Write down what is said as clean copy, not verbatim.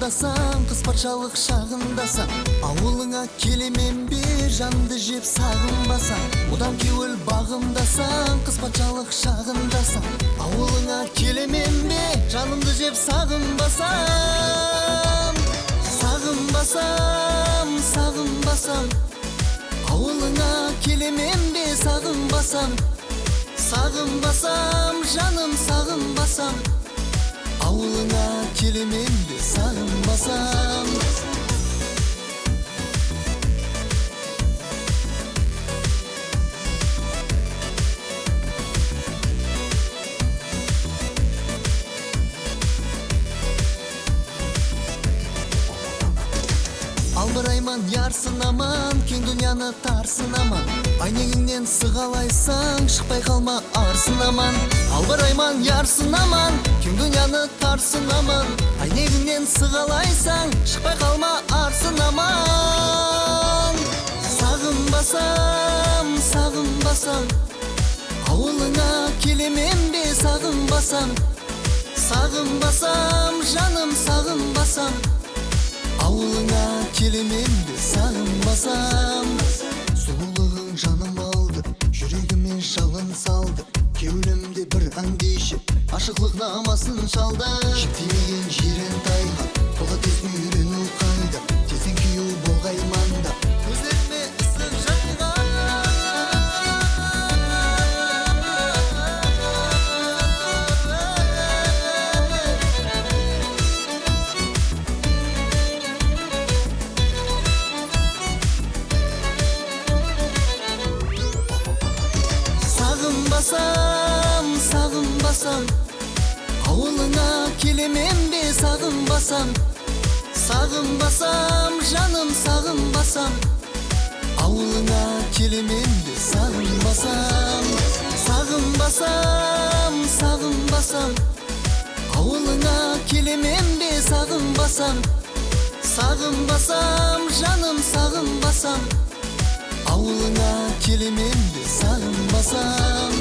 сағындасаң, қыз патшалық шағындасаң, ауылыңа келемен бе жанды жеп сағынбасаң, одан кеуіл бағымдасаң, қыз патшалық шағындасаң, ауылыңа келемен бе жанымды жеп сағынбасаң, сағынбасам, сағынбасам, ауылыңа келемен бе сағынбасам, сағынбасам, жаным сағынбасам, ауылыңа келемен бе сағынбасам. Албырайман ярсын аман, кең дүнияны тарсын аман, айнегіңнен сығалайсаң, шықпай қалма арсын аман. Албырайман ярсын аман, кең дүнияны тарсын аман, айнегіңнен сығалайсаң, шықпай қалма арсын аман. Сағынбасам, сағынбасам, ауылыңа келемен бе сағынбасам, сағынбасам, жаным сағынбасам, ауылыңа келемен бе сағынбасам. Сұлулығың жаным алды, жүрегіме жалын салды, кеулімде бір андеші ашықлық намасын шалды. Шектемеген жерін тайға, қола тез үйрену қайда, тезен күйеу болғай манда, көздеріме ыстық жайға. Сағынбасам, сағынбасам, ауылыңа келемен бе сағынбасам, сағынбасам, жаным сағынбасам, ауылыңа келемен бе сағынбасам. Сағынбасам, сағынбасам, ауылыңа келемен бе сағынбасам, сағынбасам, жаным сағынбасам, ауылыңа келемен бе сағынбасам.